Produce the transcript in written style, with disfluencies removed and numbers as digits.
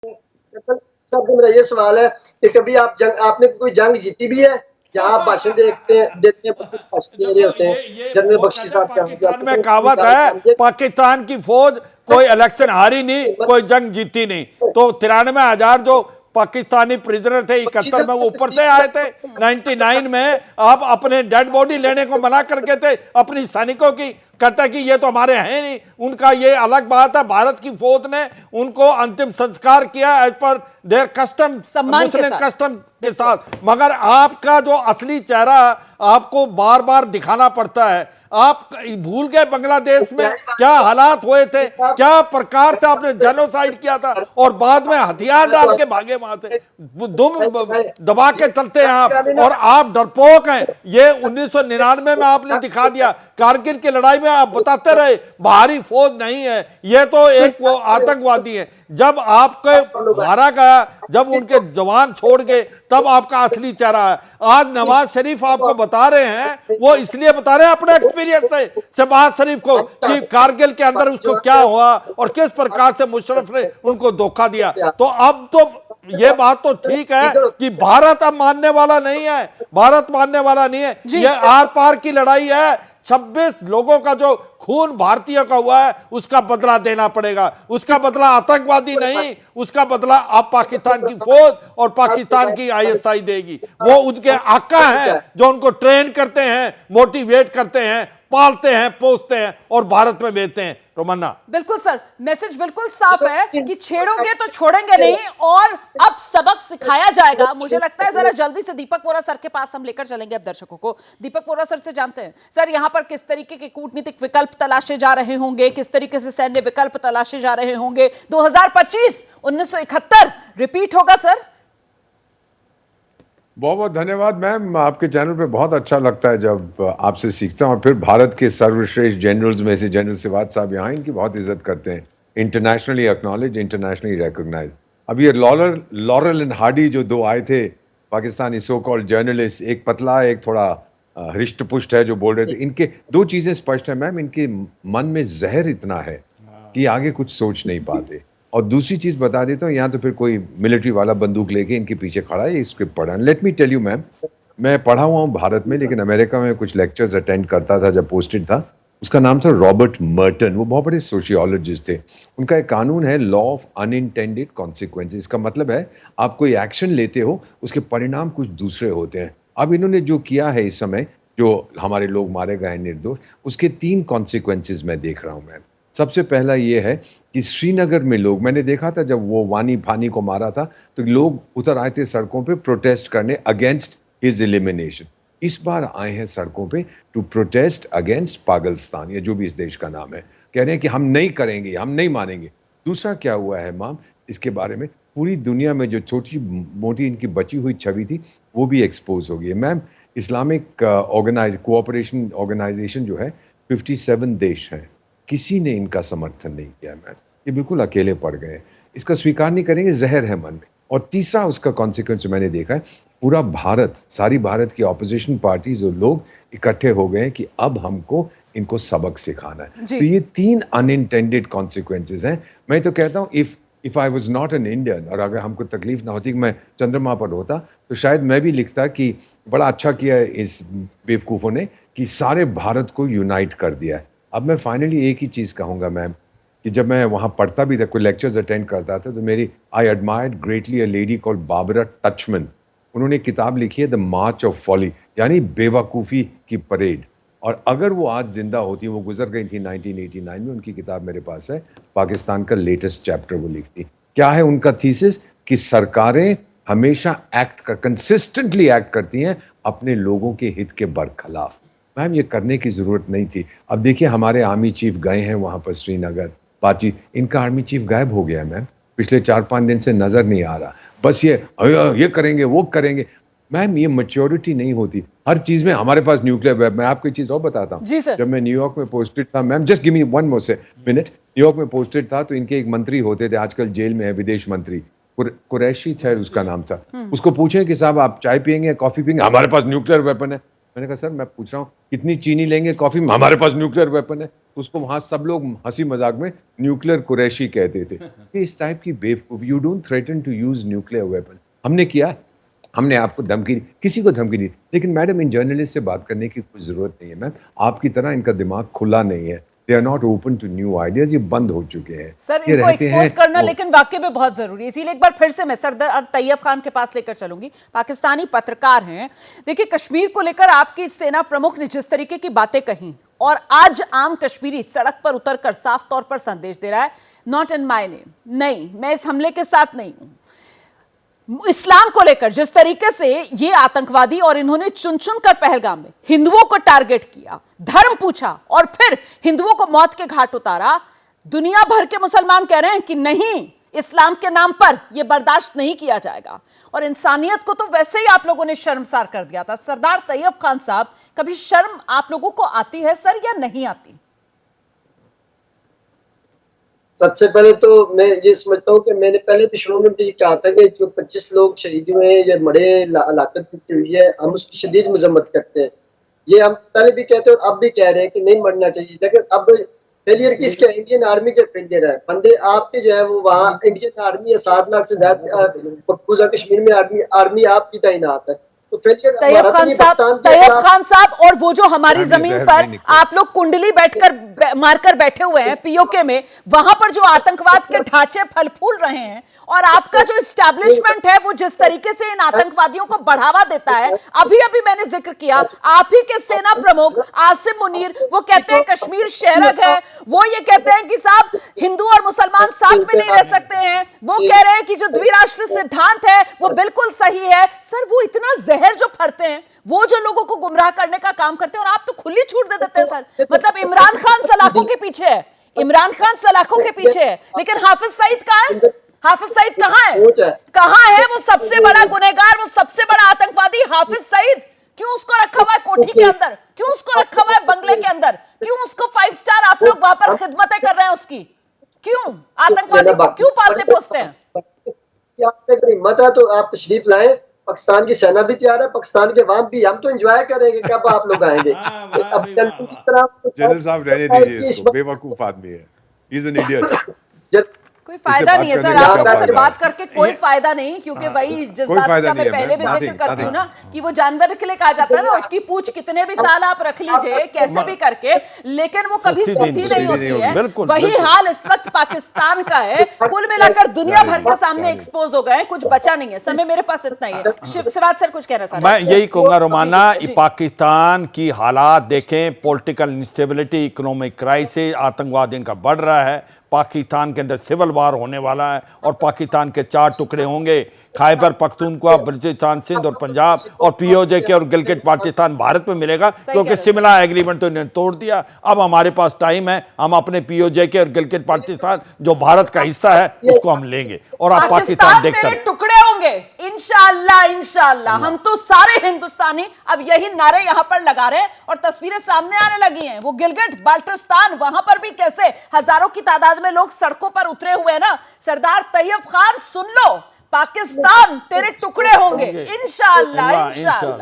सबसे मेरा ये सवाल है कि कभी आपने कोई जंग जीती भी है? या आप भाषण देते हैं, भाषण दे रहे देखो होते हैं, ये जनरल वो बख्शी कहते हैं, साहब के आगे पाकिस्तान आपके में संग कहावत है, पाकिस्तान की फौज कोई इलेक्शन हारी नहीं, कोई जंग जीती नहीं। तो 93,000 जो पाकिस्तानी प्रिजनर थे 71 में वो ऊपर से आए थे, 99 में आप अपने डेड बॉडी लेने को मना करके थे अपनी सैनिकों की, कहता कि ये तो हमारे हैं नहीं। उनका ये अलग बात है, भारत की फौज ने उनको अंतिम संस्कार किया as per there custom, Muslim custom के साथ। मगर आपका जो असली चेहरा आपको बार बार दिखाना पड़ता है। आप भूल गए बांग्लादेश में क्या हालात हुए थे, क्या प्रकार से आपने जेनोसाइड किया था, और बाद में हथियार डाल के भागे वहां से। दुम दबा के चलते हैं आप, और आप डरपोक हैं। ये 1999 में आपने दिखा दिया, कारगिल की लड़ाई में आप बताते रहे भारी फौज नहीं है, ये तो एक वो आतंकवादी है। जब आपको मारा गया, जब उनके जवान छोड़ गए, तब आपका असली चेहरा है। आज नवाज शरीफ आपको बता रहे हैं, वो इसलिए बता रहे हैं अपने एक्सपीरियंस से शहबाज शरीफ को, कि कारगिल के अंदर उसको क्या हुआ और किस प्रकार से मुशर्रफ ने उनको धोखा दिया। तो अब तो ये बात तो ठीक है कि भारत अब मानने वाला नहीं है, भारत मानने वाला नहीं है। ये आर पार की लड़ाई है। 26 लोगों का जो खून भारतीयों का हुआ है उसका बदला देना पड़ेगा। उसका बदला आतंकवादी नहीं, उसका बदला आप पाकिस्तान की फौज और पाकिस्तान की आईएसआई देगी। वो उनके आका हैं जो उनको ट्रेन करते हैं, मोटिवेट करते हैं, पालते हैं, पोसते हैं और भारत में भेजते हैं। रोमन्ना, बिल्कुल सर, मैसेज बिल्कुल साफ है कि छेड़ोगे तो छोड़ेंगे नहीं, और अब सबक सिखाया जाएगा। मुझे लगता है जरा जल्दी से दीपक वोरा सर के पास हम लेकर चलेंगे अब दर्शकों को। दीपक वोरा सर से जानते हैं सर, यहां पर किस तरीके के कूटनीतिक विकल्प तलाशे जा रहे होंगे, किस तरीके से सैन्य विकल्प तलाशे जा रहे होंगे। 2025 1971 रिपीट होगा सर? बहुत बहुत धन्यवाद मैम, आपके चैनल पे बहुत अच्छा लगता है जब आपसे सीखता हूँ। और फिर भारत के सर्वश्रेष्ठ जनरल्स में से जनरल सिवाज साहब यहाँ इनकी बहुत इज्जत करते हैं, इंटरनेशनली एक्नॉलेज, इंटरनेशनली रिकॉग्नाइज। अब ये लॉरेल एंड हार्डी जो दो आए थे पाकिस्तानी सो कॉल्ड जर्नलिस्ट, एक पतला एक थोड़ा हृष्ट पुष्ट है, जो बोल रहे थे, इनके दो चीजें स्पष्ट है मैम, इनके मन में जहर इतना है कि आगे कुछ सोच नहीं पाते। और दूसरी चीज बता देता हूँ, यहाँ तो फिर कोई मिलिट्री वाला बंदूक लेके इनके पीछे खड़ा है, ये स्क्रिप्ट पढ़ा। Let me tell you ma'am, मैं पढ़ा हुआ हूँ भारत में, लेकिन अमेरिका में कुछ लेक्चर्स अटेंड करता था जब पोस्टेड था। उसका नाम था रॉबर्ट मर्टन, वो बहुत बड़े सोशियोलॉजिस्ट थे। उनका एक कानून है लॉ ऑफ अनइंटेंडेड कॉन्सिक्वेंसेस। इसका मतलब है आप कोई एक्शन लेते हो, उसके परिणाम कुछ दूसरे होते हैं। अब इन्होंने जो किया है इस समय, जो हमारे लोग मारे गए निर्दोष, उसके 3 कॉन्सिक्वेंसेस मैं देख रहा हूँ मैम। सबसे पहला ये है कि श्रीनगर में लोग, मैंने देखा था जब वो वानी फानी को मारा था, तो लोग उतर आए थे सड़कों पे प्रोटेस्ट करने अगेंस्ट हिज एलिमिनेशन। इस बार आए हैं सड़कों पे टू प्रोटेस्ट अगेंस्ट पागलस्तान, या जो भी इस देश का नाम है। कह रहे हैं कि हम नहीं करेंगे, हम नहीं मानेंगे। दूसरा क्या हुआ है मैम, इसके बारे में पूरी दुनिया में जो छोटी मोटी इनकी बची हुई छवि थी वो भी एक्सपोज हो गई है मैम। इस्लामिक कोऑपरेशन ऑर्गेनाइजेशन जो है 57 देश हैं, किसी ने इनका समर्थन नहीं किया मैम, ये बिल्कुल अकेले पड़ गए। इसका स्वीकार नहीं करेंगे, जहर है मन में। और तीसरा उसका कॉन्सिक्वेंस मैंने देखा है, पूरा भारत, सारी भारत की ऑपोजिशन पार्टीज और लोग इकट्ठे हो गए कि अब हमको इनको सबक सिखाना है। तो ये 3 अनइंटेंडेड कॉन्सिक्वेंसेस हैं। मैं तो कहता हूँ if I was not an Indian, और अगर हमको तकलीफ ना होती कि मैं चंद्रमा पर होता, तो शायद मैं भी लिखता कि बड़ा अच्छा किया है इस बेवकूफ़ों ने कि सारे भारत को यूनाइट कर दिया है। अब मैं फाइनली एक ही चीज़ कहूँगा मैम, कि जब मैं वहाँ पढ़ता भी था, कोई लेक्चर्स अटेंड करता था, तो मेरी I admired greatly a lady called Barbara Tuchman. उन्होंने किताब लिखी है द मार्च ऑफ फॉली, यानी बेवकूफ़ी की परेड। और अगर वो आज जिंदा होती, वो गुजर गई थी 1989 में, उनकी किताब मेरे पास है, पाकिस्तान का लेटेस्ट चैप्टर वो लिखती। क्या है उनका थीसिस, कि सरकारें हमेशा कंसिस्टेंटली एक्ट करती हैं अपने लोगों के हित के बरखिलाफ। मैम ये करने की जरूरत नहीं थी। अब देखिए हमारे आर्मी चीफ गए हैं वहां पर श्रीनगर, बातचीत, इनका आर्मी चीफ गायब हो गया मैम, पिछले 4-5 दिन से नजर नहीं आ रहा। बस ये करेंगे वो करेंगे। मैम ये मैच्योरिटी नहीं होती हर चीज में। हमारे पास न्यूक्लियर वेब, मैं आपको एक चीज और बताता हूँ। जब मैं न्यूयॉर्क में पोस्टेड था ma'am, just give me one more minute, New York में पोस्टेड था, तो इनके एक मंत्री होते थे, आजकल जेल में है, विदेश मंत्री, कुरैशी था उसका नाम था। उसको पूछे कि साहब आप चाय पियेंगे, कॉफी पियेंगे? हमारे पास न्यूक्लियर वेपन है। मैंने कहा सर मैं पूछ रहा हूँ कितनी चीनी लेंगे कॉफी में? हमारे पास न्यूक्लियर वेपन है। उसको वहां सब लोग हंसी मजाक में न्यूक्लियर कुरैशी कहते थे। ये इस टाइप की बेवकूफ, you don't threaten to use nuclear weapon. हमने किया, हमने आपको धमकी दी, किसी को धमकी दी। लेकिन मैडम, इन जर्नलिस्ट से बात करने की कुछ जरूरत नहीं है मैम। आपकी तरह इनका दिमाग खुला नहीं है। They are not open to new ideas. ये बंद हो चुके हैं सर, ये इनको रहते एक्सपोज हैं करना लेकिन वाकई में बहुत जरूरी है। इसीलिए एक बार फिर से मैं सरदार तैयब खान के पास लेकर चलूंगी, पाकिस्तानी पत्रकार हैं। देखिए, कश्मीर को लेकर आपकी सेना प्रमुख ने जिस तरीके की बातें कही और आज आम कश्मीरी सड़क पर उतरकर साफ तौर पर संदेश दे रहा है, नॉट इन माय नेम, नहीं, मैं इस हमले के साथ नहीं हूं। इस्लाम को लेकर जिस तरीके से ये आतंकवादी, और इन्होंने चुन चुन कर पहलगाम में हिंदुओं को टारगेट किया, धर्म पूछा और फिर हिंदुओं को मौत के घाट उतारा। दुनिया भर के मुसलमान कह रहे हैं कि नहीं, इस्लाम के नाम पर यह बर्दाश्त नहीं किया जाएगा। और इंसानियत को तो वैसे ही आप लोगों ने शर्मसार कर दिया था। सरदार तैयब खान साहब, कभी शर्म आप लोगों को आती है सर या नहीं आती? सबसे पहले तो मैं ये समझता हूँ कि मैंने पहले भी शुरू में भी कहा था कि जो 25 लोग शहीद हुए हैं, ये मरे हलाकत हुई है, हम उसकी शदीद मजम्मत करते हैं। ये हम पहले भी कहते हैं और अब भी कह रहे हैं कि नहीं मरना चाहिए। लेकिन अब फेलियर किसके? इंडियन आर्मी के फेलियर है। बंदे आपके जो है वो वहाँ इंडियन आर्मी है, 7 लाख से ज्यादा मकबूजा कश्मीर में आर्मी आपकी तैनात है। तो फेलियर तैयब खान साहब, और वो जो हमारी जमीन पर आप लोग कुंडली बैठकर मारकर बैठे हुए हैं पीओके में, वहां पर जो आतंकवाद के ढांचे फल फूल रहे हैं, और आपका जो एस्टैब्लिशमेंट है वो जिस तरीके से इन आतंकवादियों को बढ़ावा देता है। अभी अभी मैंने जिक्र किया, आप ही के सेना प्रमुख आसिम मुनीर, वो कहते हैं कश्मीर शहरग है, वो ये कहते हैं कि साहब हिंदू और मुसलमान साथ में नहीं रह सकते हैं, वो कह रहे हैं कि जो द्विराष्ट्र सिद्धांत है वो बिल्कुल सही है। सर, वो इतना जहर जो फरते हैं, वो जो लोगों को गुमराह करने का काम करते हैं, और आप तो खुली छूट दे देते हैं सर। मतलब इमरान खान सलाखों के पीछे है, इमरान खान सलाखों के पीछे है, लेकिन हाफिज सईद कहां है? हाफिज सईद कहां है? कहां है वो सबसे बड़ा गुनहगार, वो सबसे बड़ा आतंकवादी हाफिज सईद? क्यों उसको रखा हुआ है कोठी के अंदर? क्यों उसको रखा हुआ है बंगले के अंदर? क्यों उसको 5 स्टार आप लोग वहां पर खिदमतें कर रहे हैं उसकी? क्यों आतंकवादी को क्यों पालते पोसते हैं? हिम्मत है तो आप तशरीफ लाएं, पाकिस्तान की सेना भी तैयार है, पाकिस्तान के वहां भी। हम तो एंजॉय करेंगे, कब आप लोग आएंगे। अब जनरल साहब रहने दीजिए इसको, बेवकूफ आदमी है, ही इज एन इडियट। कोई फायदा नहीं है सर, आप लोगों से बात करके कोई फायदा नहीं, क्योंकि वही जिस बात का मैं पहले भी जिक्र करती हूँ ना, कि वो जानवर के लिए कहा जाता है ना, उसकी पूंछ कितने भी साल आप रख लीजिए कैसे भी करके, लेकिन वो कभी सीधी नहीं होती है। वही हाल इस वक्त पाकिस्तान का है। कुल मिलाकर दुनिया भर के सामने एक्सपोज हो गए, कुछ बचा नहीं है। समय मेरे पास इतना ही है। शिवाज सर कुछ कह रहे हैं? मैं यही कहूंगा रोमाना, पाकिस्तान की हालात देखें, पॉलिटिकल इंस्टेबिलिटी, इकोनॉमिक क्राइसिस, आतंकवाद इनका बढ़ रहा है, पाकिस्तान के अंदर सिविल वार होने वाला है, और पाकिस्तान के 4 टुकड़े होंगे, खैबर पख्तूनख्वा, बलूचिस्तान, सिंध और पंजाब, और पीओजे के और गिलगित पाकिस्तान भारत में मिलेगा, क्योंकि शिमला एग्रीमेंट तो इन्होंने तोड़ दिया। अब हमारे पास टाइम है, हम अपने पीओजे के और गिलगित पाकिस्तान जो भारत का हिस्सा है उसको हम लेंगे, और आप पाकिस्तान देखते हैं टुकड़े होंगे इंशाअल्लाह। इंशाअल्लाह हम तो सारे हिंदुस्तानी अब यही नारे यहां पर लगा रहे हैं, और तस्वीरें सामने आने लगी हैं। वो गिलगित बाल्टिस्तान, वहां पर भी कैसे हजारों की तादाद में लोग सड़कों पर उतरे हुए हैं ना। सरदार तैयब खान, सुन लो, पाकिस्तान तेरे टुकड़े होंगे इंशाअल्लाह, इंशाअल्लाह।